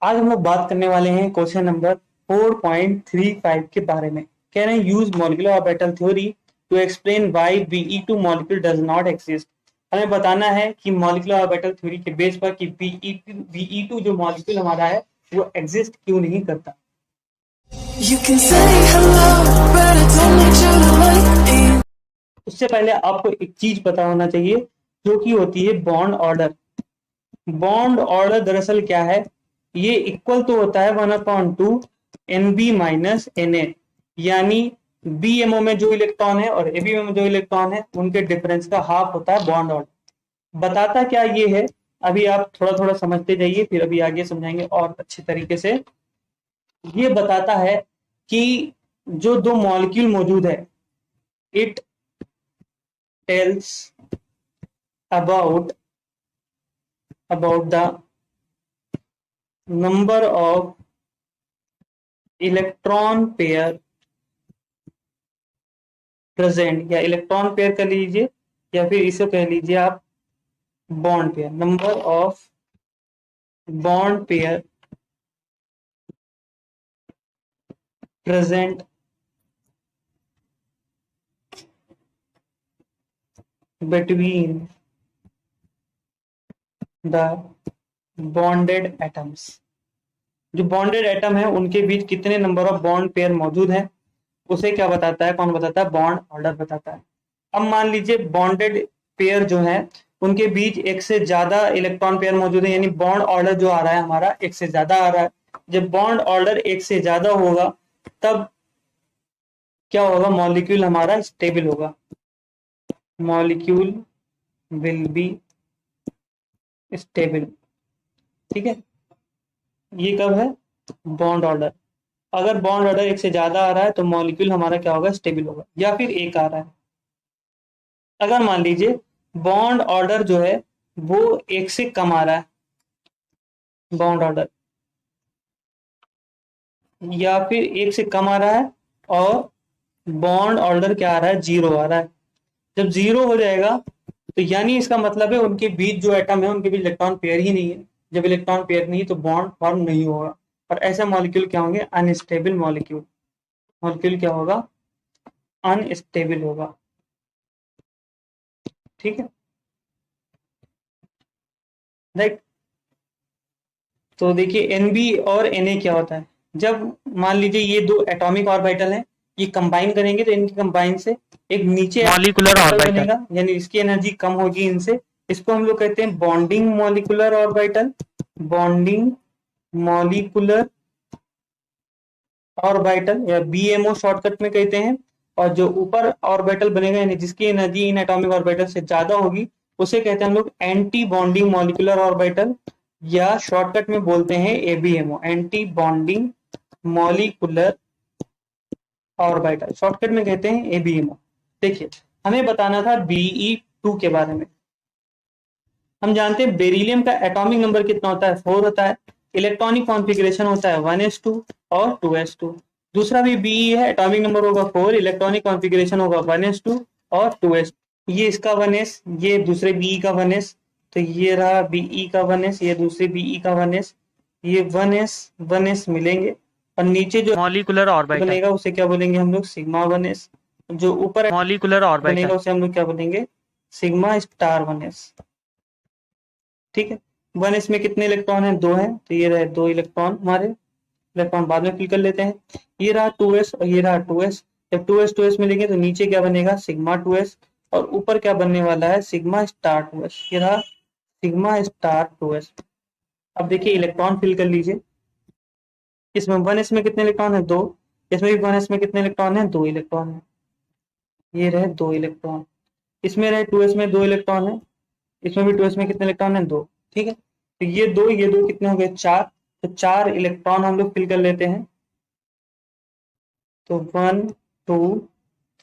आज हम लोग बात करने वाले हैं क्वेश्चन नंबर 4.35 के बारे में। कह रहे हैं use molecular orbital theory to explain why Be2 molecule does not exist. हमें बताना है कि मॉलिक्यूलर ऑर्बिटल थ्योरी के बेस पर कि Be2 जो मॉलिक्यूल हमारा है वो एग्जिस्ट क्यों नहीं करता। You can say hello, but I don't need you to like me. उससे पहले आपको एक चीज पता होना चाहिए जो कि होती है बॉन्ड ऑर्डर। बॉन्ड ऑर्डर दरअसल क्या है, ये इक्वल तो होता है 1/2 NB माइनस Na, यानी BMO में जो इलेक्ट्रॉन है और ABMO में जो इलेक्ट्रॉन है उनके डिफरेंस का हाफ होता है बॉन्ड ऑर्डर। बताता क्या ये है, अभी आप थोड़ा थोड़ा समझते जाइए, फिर अभी आगे समझाएंगे और अच्छे तरीके से। ये बताता है कि जो दो मॉलिक्यूल मौजूद है, it tells about the number of electron pair present, या इलेक्ट्रॉन पेयर कर लीजिए या फिर इसे कह लीजिए आप bond pair, number of bond pair present between the bonded atoms. जो बॉन्डेड एटम है उनके बीच कितने नंबर ऑफ बॉन्ड पेयर मौजूद है उसे क्या बताता है, कौन बताता है, बॉन्ड ऑर्डर बताता है। अब मान लीजिए बॉन्डेड पेयर जो है उनके बीच एक से ज्यादा इलेक्ट्रॉन पेयर मौजूद है, यानी बॉन्ड ऑर्डर जो आ रहा है हमारा एक से ज्यादा आ रहा है। जब बॉन्ड ऑर्डर एक से ज्यादा होगा तब क्या होगा, मॉलिक्यूल हमारा स्टेबल होगा। Molecule will be stable. ठीक है, ये कब है, बॉन्ड ऑर्डर। अगर बॉन्ड ऑर्डर एक से ज्यादा आ रहा है तो मॉलिक्यूल हमारा क्या होगा, स्टेबल होगा। या फिर एक आ रहा है, अगर मान लीजिए बॉन्ड ऑर्डर जो है वो एक से कम आ रहा है, बॉन्ड ऑर्डर या फिर एक से कम आ रहा है और बॉन्ड ऑर्डर क्या आ रहा है, जीरो आ रहा है। जब जीरो हो जाएगा तो यानी इसका मतलब है उनके बीच जो एटम है उनके बीच इलेक्ट्रॉन पेयर ही नहीं है। जब इलेक्ट्रॉन पेयर नहीं तो बॉन्ड फॉर्म नहीं होगा, और ऐसे मॉलिक्यूल क्या होंगे, अनस्टेबल मॉलिक्यूल। मॉलिक्यूल क्या होगा, अनस्टेबल होगा। ठीक है, राइट। तो देखिए एनबी और Na क्या होता है, जब मान लीजिए ये दो एटॉमिक ऑर्बिटल हैं, ये कंबाइन करेंगे तो इनके कंबाइन से एक नीचे मॉलिक्यूलर ऑर्बिटल बनेगा, यानी इसकी एनर्जी कम होगी इनसे। इसको हम लोग कहते हैं bonding molecular orbital, bonding molecular orbital या BMO शॉर्टकट में कहते हैं। और जो ऊपर ऑर्बिटल बनेगा यानी जिसकी एनर्जी इन एटॉमिक ऑर्बिटल से ज्यादा होगी उसे कहते हैं हम लोग एंटी बॉन्डिंग मॉलिक्यूलर ऑर्बिटल, या शॉर्टकट में बोलते हैं ABMO, anti bonding molecular orbital, shortcut में कहते हैं ABMO। देखिए हमें बताना था Be2 के बारे में। हम जानते हैं बेरिलियम का एटॉमिक नंबर कितना होता है, 4 होता है। इलेक्ट्रॉनिक कॉन्फ़िगरेशन होता है 1s2 और 2s2। दूसरा भी Be है, एटॉमिक नंबर होगा 4, इलेक्ट्रॉनिक कॉन्फ़िगरेशन होगा 1s2 और 2s। ये इसका 1s, ये दूसरे Be का 1s, तो ये रहा Be का 1s, ये दूसरे Be का 1s, ये 1s मिलेंगे। और नीचे जो मॉलिक्यूलर ऑर्बिटल बनेगा उसे क्या बोलेंगे हम लोग, सिग्मा 1s। जो ऊपर मॉलिक्यूलर ऑर्बिटल बनेगा उसे हम लोग क्या बोलेंगे, सिग्मा स्टार 1s। ठीक है, 1s में कितने इलेक्ट्रॉन है, 2 है, तो ये रहे 2 इलेक्ट्रॉन हमारे। इलेक्ट्रॉन बाद में फिल कर लेते हैं। ये रहा 2s और ये रहा 2s। जब 2s मिलेंगे तो नीचे क्या बनेगा, सिग्मा 2s, और ऊपर क्या बनने वाला है, सिग्मा स्टार 2s। ये रहा सिग्मा स्टार 2s। अब देखिए इलेक्ट्रॉन फिल कर लीजिए। इसमें 1s में कितने इलेक्ट्रॉन है, 2। इसमें भी 1s में कितने इलेक्ट्रॉन है, 2 इलेक्ट्रॉन है। ये रहे 2 इलेक्ट्रॉन। इसमें रहे 2s में 2 इलेक्ट्रॉन है। इसमें भी 2s में कितने इलेक्ट्रॉन है, 2। ठीक है, तो ये दो कितने हो गए, 4। तो 4 इलेक्ट्रॉन हम लोग फिल कर लेते हैं। तो 1 2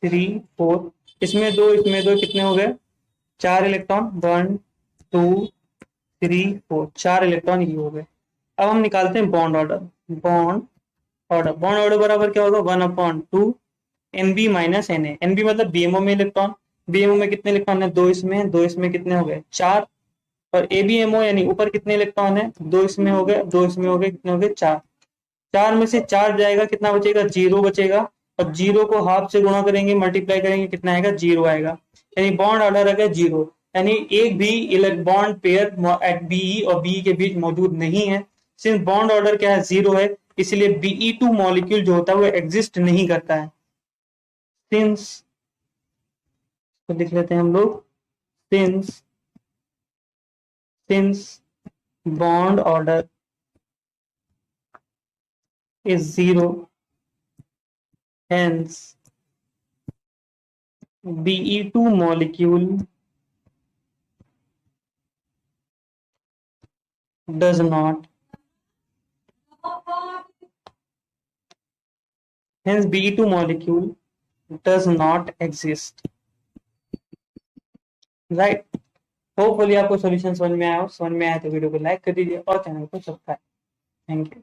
3 4, इसमें दो कितने हो गए, 4 इलेक्ट्रॉन। 1 2 3 4, 4 इलेक्ट्रॉन ये हो गए। अब हम निकालते हैं बॉन्ड ऑर्डर। बॉन्ड ऑर्डर बराबर क्या होगा, 1/2 NB माइनस Na। NB मतलब BMO में इलेक्ट्रॉन। BMO में कितने इलेक्ट्रॉन है, 2 इसमें, 2 इसमें कितने हो गए, 4। और ABMO यानी ऊपर कितने इलेक्ट्रॉन है, 2 इसमें हो गए, 2 इसमें हो गए, कितने हो गए, 4। 4 में से 4 जाएगा, कितना बचेगा, 0 बचेगा। और 0 को हाफ से गुणा करेंगे, मल्टीप्लाई करेंगे, कितना आएगा, 0 आएगा। यानी बॉन्ड ऑर्डर आ गया 0। यानी एक भी electron bond pair at BE और BE के बीच मौजूद नहीं है। सिंस बॉन्ड ऑर्डर क्या है, 0 है, इसलिए BE2 मॉलिक्यूल जो होता है वो एग्जिस्ट नहीं करता है। सिंस, तो लिख लेते हैं हम लोग, since bond order is 0, hence BE2 molecule does not, hence BE2 molecule does not exist, right? Hopefully आपको सॉल्यूशन समझ में आया हो। समझ में आया तो वीडियो को लाइक कर दीजिए और चैनल को सब्सक्राइब। Thank you.